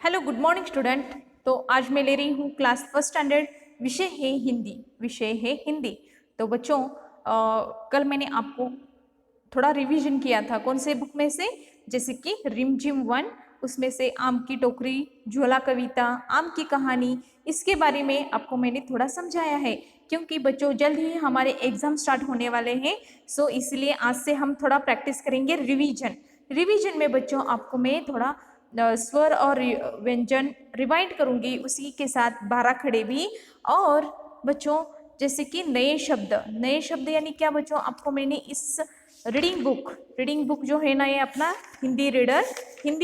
Hello good morning student. तो आज मैं ले रही हूँ क्लास फर्स्ट स्टैंडर्ड, विषय है हिंदी। विषय है हिंदी। तो बच्चों कल मैंने आपको थोड़ा रिवीजन किया था कौन से बुक में से, जैसे कि रिमझिम वन, उसमें से आम की टोकरी, झोला कविता, आम की कहानी, इसके बारे में आपको मैंने थोड़ा समझाया है। क्योंकि बच्चों जल्द ही हमारे एग्जाम स्टार्ट होने वाले हैं, सो इसलिए आज से हम थोड़ा प्रैक्टिस करेंगे रिवीजन। रिवीजन में बच्चों आपको मैं थोड़ा स्वर और व्यंजन रिवाइंड करूंगी, उसी के साथ 12 खड़े भी। और बच्चों जैसे कि नए शब्द यानी क्या बच्चों, आपको मैंने इस रीडिंग बुक जो है ना, ये अपना हिंदी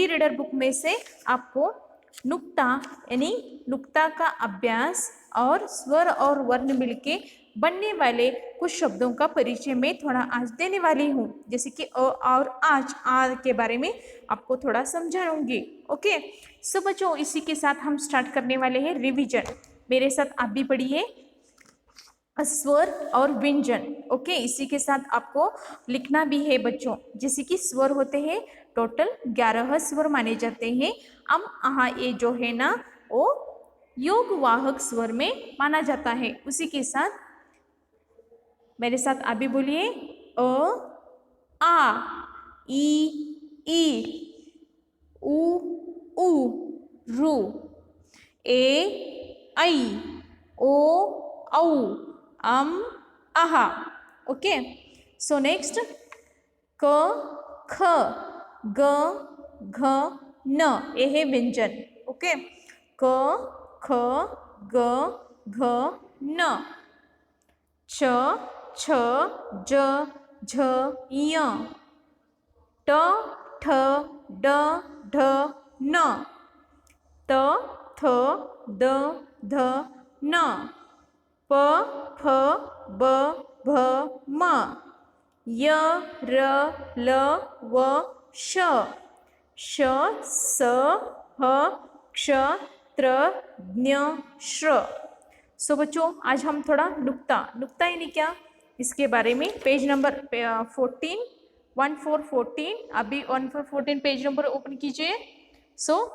रीडर बुक में से आपको नुक्ता यानी नुक्ता का अभ्यास और स्वर और वर्ण मिलके बनने वाले कुछ शब्दों का परिचय मैं थोड़ा आज देने वाली हूँ। जैसे कि अ और आज आ के बारे में आपको थोड़ा समझाऊंगी। ओके, सो बच्चों इसी के साथ हम स्टार्ट करने वाले हैं रिवीजन। मेरे साथ आप भी पढ़िए स्वर और व्यंजन। ओके, इसी के साथ आपको लिखना भी है बच्चों। जैसे कि स्वर होते हैं, टोटल 11 स्वर माने जाते हैं। ये जो है ना, वो योग वाहक स्वर में माना जाता है। उसी के साथ मेरे साथ आप भी बोलिए अ आ ई उ ऊ रू, ए ऐ ओ औ अम आहा। ओके, सो नेक्स्ट क ख ग घ न, ये है व्यंजन। ओके, क ख ग घ न, च छ ज झ य, ट ठ ड ढ न, त थ द ध न, प फ ब भ म, य र ल व श, श स ह क्ष त्र ज्ञ श्र। सो बच्चों आज हम थोड़ा नुक्ता यानी क्या, इसके बारे में पेज नंबर 14 अभी 14 पेज नंबर ओपन कीजिए। सो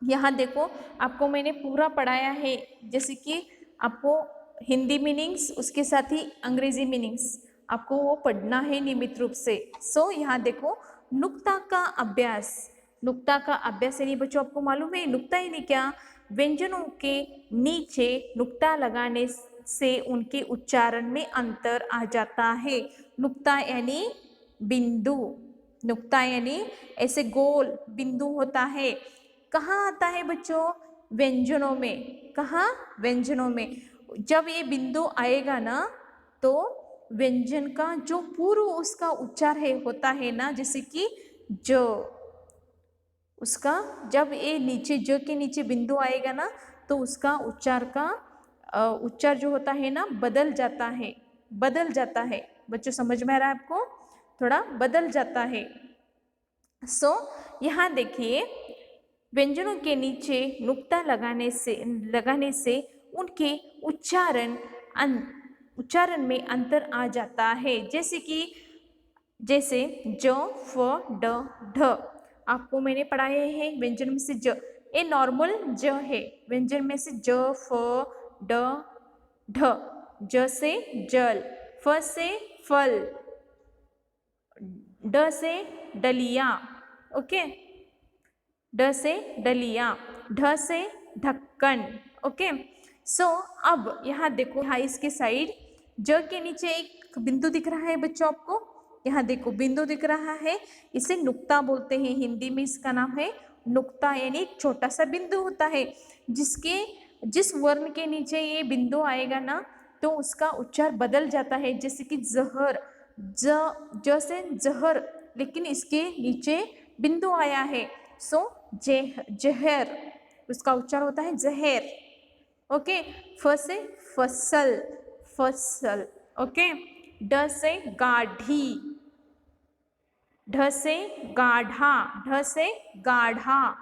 यहाँ देखो, आपको मैंने पूरा पढ़ाया है। जैसे कि आपको हिंदी मीनिंग्स, उसके साथ ही अंग्रेजी मीनिंग्स आपको वो पढ़ना है नियमित रूप से। सो यहाँ देखो, नुक्ता का अभ्यास यानी बच्चों आपको मालूम है नुक्ता यानी क्या, व्यंजनों के नीचे नुक्ता लगाने से उनके उच्चारण में अंतर आ जाता है। नुक्ता यानी बिंदु, नुक्ता यानी ऐसे गोल बिंदु होता है। कहाँ आता है बच्चों? व्यंजनों में। कहाँ? व्यंजनों में। जब ये बिंदु आएगा ना, तो व्यंजन का जो पूर्व उसका उच्चार है होता है ना, जैसे कि ज, उसका जब ये नीचे ज के नीचे बिंदु आएगा ना, तो उसका उच्चार जो होता है ना, बदल जाता है। बच्चों समझ में आ रहा है आपको? थोड़ा बदल जाता है। सो यहाँ देखिए, व्यंजनों के नीचे नुक्ता लगाने से उनके उच्चारण में अंतर आ जाता है। जैसे ज फ ड ढ, आपको मैंने पढ़ाया है व्यंजन में से ज, ये नॉर्मल ज है। व्यंजन में से ज फ ड ढ, ज से जल, फ से फल, ड से डलिया। ओके, ड से डलिया, ढ से ढक्कन। ओके, सो अब यहाँ देखो, यहाँ इसके साइड ज के नीचे एक बिंदु दिख रहा है बच्चों आपको। यहाँ देखो बिंदु दिख रहा है, इसे नुक्ता बोलते हैं। हिंदी में इसका नाम है नुक्ता, यानी एक छोटा सा बिंदु होता है जिस वर्ण के नीचे ये बिंदु आएगा ना, तो उसका उच्चार बदल जाता है। जैसे कि जहर, ज से जहर, लेकिन इसके नीचे बिंदु आया है, सो जहर, उसका उच्चार होता है जहर। ओके, फ से फसल। ओके, ड से गाढ़ी, ढ से गाढ़ा।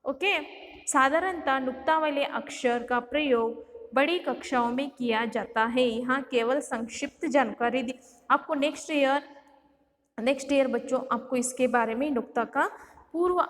ओके, साधारणतः नुक्ता वाले अक्षर का प्रयोग बड़ी कक्षाओं में किया जाता है। यहाँ केवल संक्षिप्त जानकारी दी। आपको नेक्स्ट ईयर बच्चों आपको इसके बारे में नुक्ता का पूर्व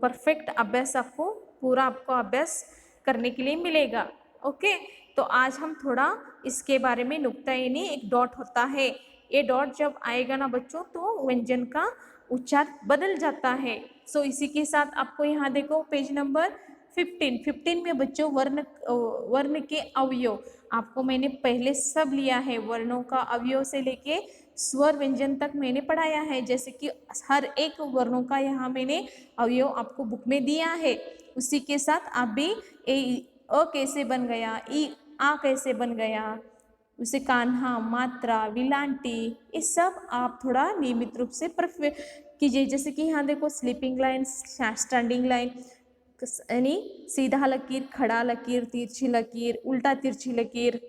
परफेक्ट अभ्यास आपको पूरा आपको अभ्यास करने के लिए मिलेगा। ओके, तो आज हम थोड़ा इसके बारे में नुक्ता-ए-नी एक डॉट होता है, ये डॉट जब आएगा ना बच्चों तो व्यंजन का उच्चार बदल जाता है। सो इसी के साथ आपको यहाँ देखो पेज नंबर 15 में बच्चों वर्ण के अवयव आपको मैंने पहले सब लिया है। वर्णों का अवयव से लेके स्वर व्यंजन तक मैंने पढ़ाया है, जैसे कि हर एक वर्णों का यहाँ मैंने अवयव आपको बुक में दिया है। उसी के साथ आप भी अ कैसे बन गया, ई आ कैसे बन गया, उसे कान्हा, मात्रा, विलांटी, ये सब आप थोड़ा नियमित रूप से कीजिए। जैसे कि यहाँ देखो स्लीपिंग लाइन, स्टैंडिंग लाइन, यानी सीधा लकीर, खड़ा लकीर, तिरछी लकीर, उल्टा तिरछी लकीर,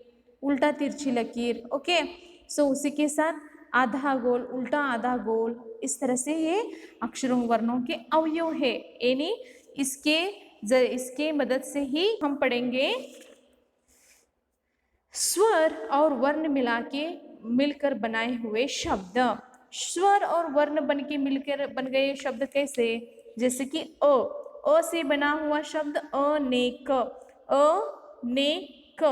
उल्टा तिरछी लकीर। ओके, सो उसी के साथ आधा गोल, उल्टा आधा गोल, इस तरह से ये अक्षरों वर्णों के अवयव है। यानी इसके मदद से ही हम पढ़ेंगे स्वर और वर्ण मिलकर बनाए हुए शब्द। स्वर और वर्ण बन के मिलकर बन गए शब्द कैसे, जैसे कि अ से बना हुआ शब्द अनेक, अनेक,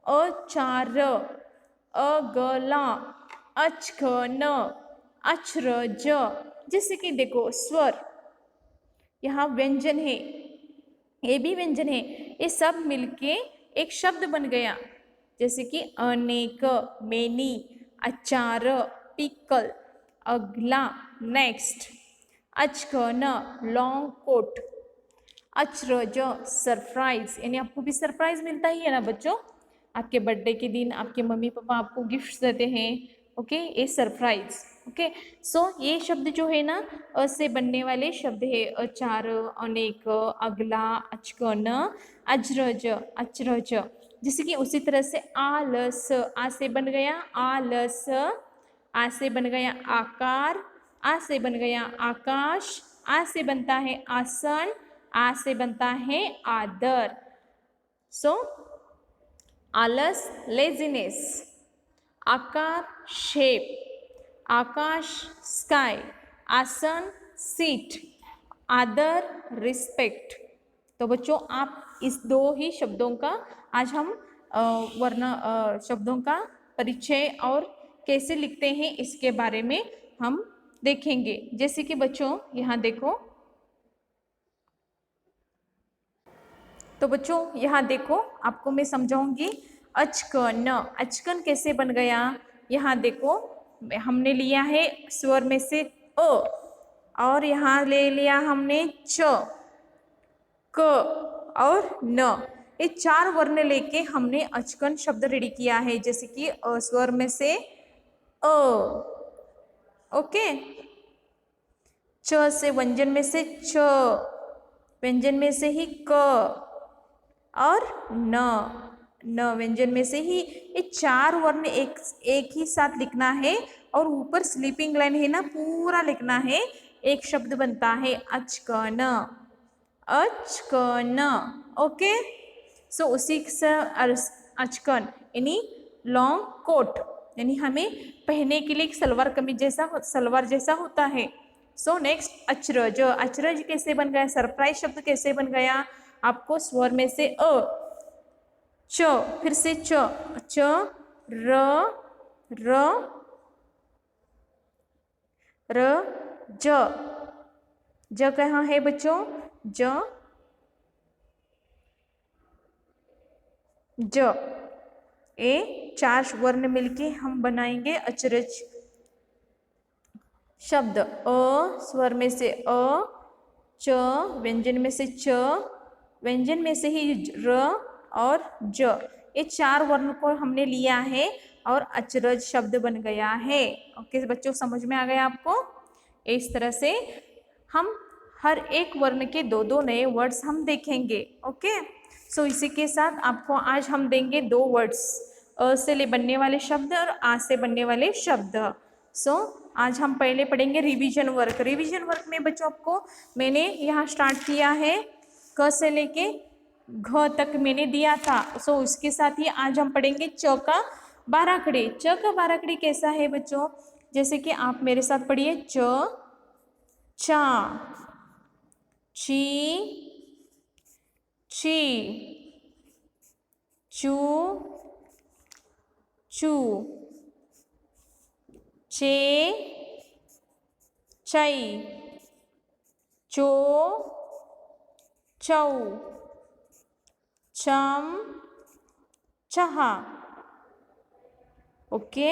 अचार, अगला, अचकन, अचरज। जैसे कि देखो स्वर यहाँ व्यंजन है, ये भी व्यंजन है, ये सब मिलके एक शब्द बन गया। जैसे कि अनेक, मेनी, अचार, पिकल, अगला, नेक्स्ट, अचकन, लॉन्ग कोट, अचरज, सरप्राइज, यानी आपको भी सरप्राइज मिलता ही है ना बच्चों, आपके बर्थडे के दिन आपके मम्मी पापा आपको गिफ्ट देते हैं। ओके, ये सरप्राइज। ओके, सो ये शब्द जो है ना अ से बनने वाले शब्द है, अचार, अनेक, अगला, अचकन, अजरज, अचरज। जैसे कि उसी तरह से आलस, आ से बन गया आलस, आ से बन गया आकार, आ से बन गया आकाश, आ से बनता है आसन, आ से बनता है आदर। सो आलस लेजीनेस, आकार शेप, आकाश स्काई, आसन सीट, आदर रिस्पेक्ट। तो बच्चों आप इस दो ही शब्दों का आज हम वर्ण शब्दों का परिचय और कैसे लिखते हैं इसके बारे में हम देखेंगे। जैसे कि बच्चों यहाँ देखो, तो बच्चों यहाँ देखो आपको मैं समझाऊंगी। अचकन, अचकन कैसे बन गया, यहाँ देखो हमने लिया है स्वर में से अ, और यहाँ ले लिया हमने च, क और न, ये चार वर्ण लेके हमने अचकन शब्द रेडी किया है। जैसे कि स्वर में से अ, ओके, च से व्यंजन में से च, व्यंजन में से ही क, और न व्यंजन में से ही, ये चार वर्ण एक ही साथ लिखना है और ऊपर स्लीपिंग लाइन है ना पूरा लिखना है, एक शब्द बनता है अचकन, अचकन। ओके, सो उसी से अचकन यानी लॉन्ग कोट, यानी हमें पहनने के लिए एक सलवार जैसा होता है। सो नेक्स्ट अचरज, अचरज कैसे बन गया, सरप्राइज शब्द कैसे बन गया, आपको स्वर में से अ, च, फिर से च, र, ज कहाँ है बच्चों, ज, ये चार वर्ण मिलके हम बनाएंगे अचरज शब्द। अ स्वर में से अ, च व्यंजन में से च, व्यंजन में से ही र और ज, ये चार वर्ण को हमने लिया है और अचरज शब्द बन गया है। ओके बच्चों, समझ में आ गया आपको। इस तरह से हम हर एक वर्ण के दो दो नए वर्ड्स हम देखेंगे। ओके, सो इसी के साथ आपको आज हम देंगे दो वर्ड्स, अ से बनने वाले शब्द और आ से बनने वाले शब्द। सो आज हम पहले पढ़ेंगे रिवीजन वर्क। रिवीजन वर्क में बच्चों आपको मैंने यहाँ स्टार्ट किया है क से लेके घ तक मैंने दिया था। सो उसके साथ ही आज हम पढ़ेंगे च का बाराखड़ी। च का बाराखड़ी कैसा है बच्चों, जैसे कि आप मेरे साथ पढ़िए च, चा, ची ची, चू चू, चे चई, चो चौ, चम चहा। ओके,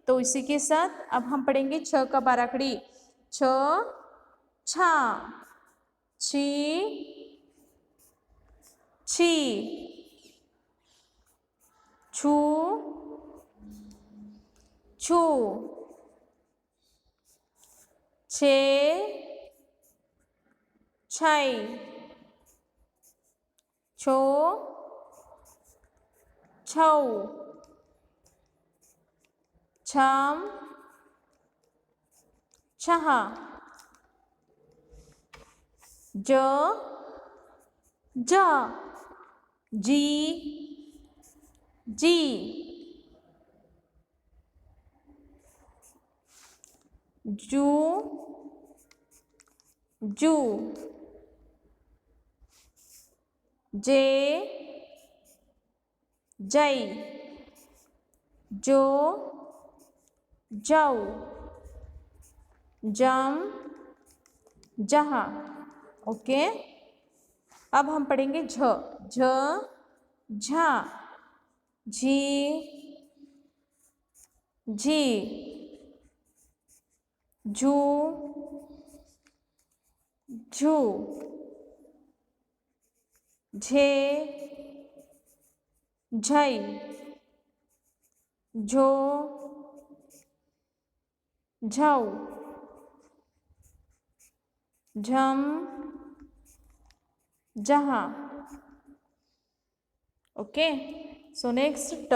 तो इसी के साथ अब हम पढ़ेंगे छ का बाराखड़ी। छ छा, छी छी, छू छू, छे छई, छो छौ, छम छहा, ज जा, जी जी, जू जू, जे जई, जो जाऊ, जम जहा। ओके, अब हम पढ़ेंगे झ। झ झा, झी झी, झू झू, झे झई, झो झौ, झम जहा। ओके, सो नेक्स्ट ट